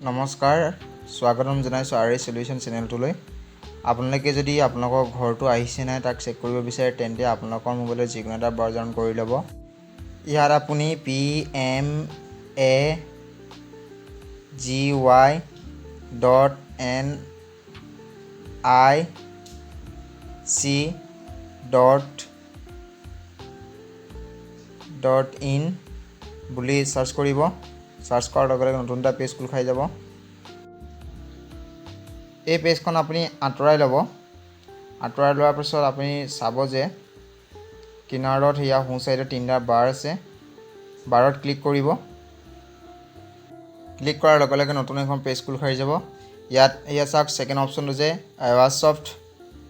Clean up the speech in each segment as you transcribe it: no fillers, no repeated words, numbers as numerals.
নমস্কাৰ, স্বাগতম জনাইছোঁ আৰ সলিউশ্যন চেনেলটোলৈ। আপোনালোকে যদি আপোনালোকৰ ঘৰটো আহিছে নাই তাক চেক কৰিব বিচাৰে তেন্তে আপোনালোকৰ মোবাইলত যিকোনো এটা ব্ৰাউজাৰ কৰি ল'ব। ইয়াত আপুনি PMAYG.nic.in বুলি সাৰ্চ কৰিব। সাৰ্চ কৰাৰ লগে লগে নতুন এটা পেজ খোল খাই যাব। এই পেজখন আপুনি আঁতৰাই ল'ব। আঁতৰাই লোৱাৰ পিছত আপুনি চাব যে কিনাৰত হিয়া সোঁ চাইডে তিনিটা বাৰ আছে। বাৰত ক্লিক কৰিব। ক্লিক কৰাৰ লগে লগে নতুন এখন পেজ খোল খাই যাব। ইয়াত চাওক ছেকেণ্ড অপশ্যনটো যে আৱাজ সফ্ট,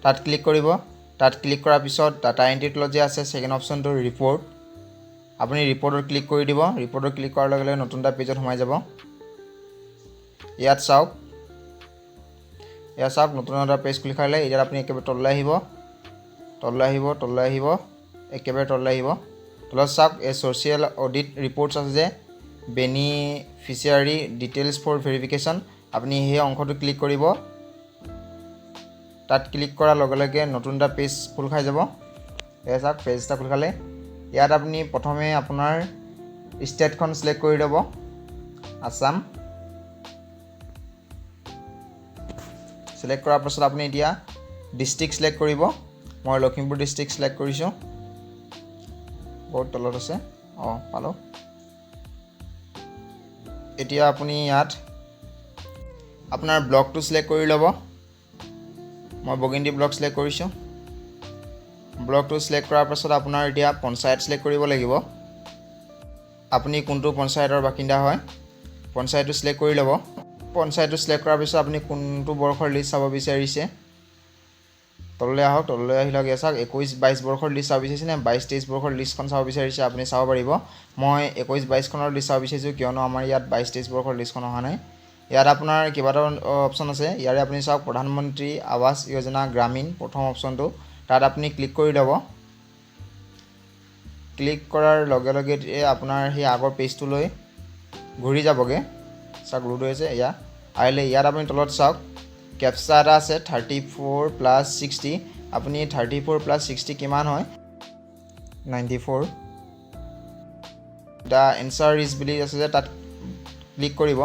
তাত ক্লিক কৰিব। তাত ক্লিক কৰাৰ পিছত ডাটা এণ্ট্ৰি তলত যে আছে ছেকেণ্ড অপশ্যনটো ৰিপৰ্ট, আপুনি ৰিপৰ্টত ক্লিক কৰি দিব। ৰিপৰ্টত ক্লিক কৰাৰ লগে লগে নতুন এটা পেজত সোমাই যাব। ইয়াত চাওক নতুন এটা পেজ খুলি খালে। ইয়াত আপুনি একেবাৰে তললৈ আহিব, একেবাৰে তললৈ আহিব। তলত চাওক এই ছ'চিয়েল অডিট ৰিপৰ্টছ আছে যে বেনিফিচিয়াৰী ডিটেইলছ ফৰ ভেৰিফিকেশ্যন, আপুনি সেই অংশটো ক্লিক কৰিব। তাত ক্লিক কৰাৰ লগে লগে নতুন এটা পেজ খোল খাই যাব। এই চাওক পেজ এটা খোল খালে। ইয়াত আপুনি প্ৰথমে আপোনাৰ ষ্টেটখন চিলেক্ট কৰি ল'ব, আছাম। চিলেক্ট কৰাৰ পাছত আপুনি এতিয়া ডিষ্ট্ৰিক্ট চিলেক্ট কৰিব। মই লখিমপুৰ ডিষ্ট্ৰিক্ট চিলেক্ট কৰিছোঁ। বহুত তলত আছে, পালোঁ। এতিয়া আপুনি ইয়াত আপোনাৰ ব্লকটো চিলেক্ট কৰি ল'ব। মই বগিন্দি ব্লক চিলেক্ট কৰিছোঁ। ব্লকটো চিলেক্ট কৰাৰ পাছত আপোনাৰ এতিয়া পঞ্চায়ত চিলেক্ট কৰিব লাগিব। আপুনি কোনটো পঞ্চায়তৰ বাসিন্দা হয়, পঞ্চায়তটো চিলেক্ট কৰি ল'ব। পঞ্চায়তটো চিলেক্ট কৰাৰ পিছত আপুনি কোনটো বৰ্ষৰ লিষ্ট চাব বিচাৰিছে, তললৈ আহক। তললৈ আহি লওক। চাওক 21-22 বৰ্ষৰ লিষ্ট চাব বিচাৰিছে নে 22-23 বৰ্ষৰ লিষ্টখন চাব বিচাৰিছে, আপুনি চাব পাৰিব। মই 21-22খনৰ লিষ্ট চাব বিচাৰিছোঁ কিয়নো আমাৰ ইয়াত 22-23 বৰ্ষৰ লিষ্টখন অহা নাই। ইয়াত আপোনাৰ কেইবাটাও অপশ্যন আছে। ইয়াৰে আপুনি চাওক প্ৰধানমন্ত্ৰী আৱাস যোজনা গ্ৰামীণ, প্ৰথম অপশ্যনটো, তাত আপুনি ক্লিক কৰি ল'ব। ক্লিক কৰাৰ লগে লগে আপোনাৰ সেই আগৰ পেজটোলৈ ঘূৰি যাবগৈ। চাওক লোড হৈছে। আহিলে ইয়াত আপুনি তলত চাওক কেপচা এটা আছে 34+60। আপুনি 34+60 কিমান হয়, 94। দ্য এনচাৰ ইজ বুলি আছে যে তাত ক্লিক কৰিব।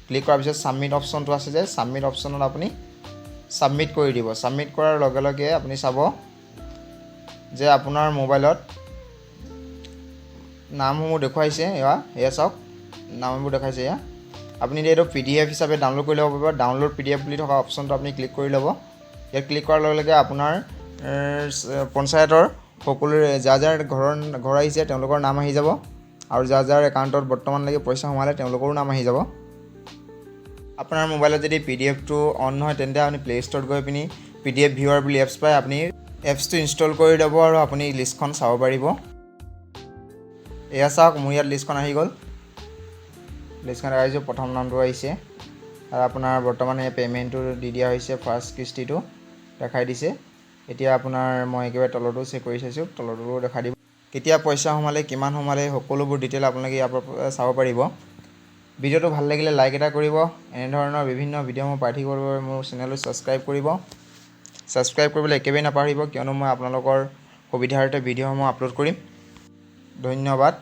ক্লিক কৰাৰ পিছত ছাবমিট অপশ্যনটো আছে যে ছাবমিট অপশ্যনত আপুনি ছাবমিট কৰি দিব। ছাবমিট কৰাৰ লগে লগে আপুনি চাব যে আপোনাৰ মোবাইলত নামসমূহ দেখুৱাইছে। এয়া চাওক নামবোৰ দেখাইছে। আপুনি এইটো PDF হিচাপে ডাউনলোড কৰি ল'ব পাৰিব। ডাউনলোড PDF বুলি থকা অপশ্যনটো আপুনি ক্লিক কৰি ল'ব। ইয়াত ক্লিক কৰাৰ লগে লগে আপোনাৰ পঞ্চায়তৰ সকলোৰে যাৰ ঘৰ আহিছে তেওঁলোকৰ নাম আহি যাব, আৰু যাৰ একাউণ্টত বৰ্তমানলৈকে পইচা সোমালে তেওঁলোকৰো নাম আহি যাব। আপোনাৰ মোবাইলত যদি PDFটো অন নহয় তেন্তে আপুনি প্লে ষ্ট'ৰত গৈ পিনি PDF ভিউৱাৰ বুলি এপছ পায়, আপুনি এপছটো ইনষ্টল কৰি ল'ব আৰু আপুনি লিষ্টখন চাব পাৰিব। এয়া চাওক মোৰ ইয়াত লিষ্টখন আহি গ'ল। লিষ্টখন আহিছোঁ, প্ৰথম নামটো আহিছে আৰু আপোনাৰ বৰ্তমান এই পে'মেণ্টটো দি দিয়া হৈছে, ফাৰ্ষ্ট কিস্তিটো দেখাই দিছে। এতিয়া আপোনাৰ মই একেবাৰে তলতো চেক কৰি চাইছোঁ, তলতো দেখাই দিব। কেতিয়া পইচা সোমালে, কিমান সোমালে, সকলোবোৰ ডিটেইল আপোনালোকে ইয়াৰ পৰা চাব পাৰিব। ভিডিঅ'টো ভাল লাগিলে লাইক এটা কৰিব। এনেধৰণৰ বিভিন্ন ভিডিঅ' মই পাই থাকিবৰ বাবে মোৰ চেনেলটো ছাবস্ক্ৰাইব কৰিব। ছাবস্ক্ৰাইব কৰিবলৈ একেবাৰে নাপাহৰিব কিয়নো মই আপোনালোকৰ সুবিধাৰ্থে ভিডিঅ'সমূহ আপলোড কৰিম। ধন্যবাদ।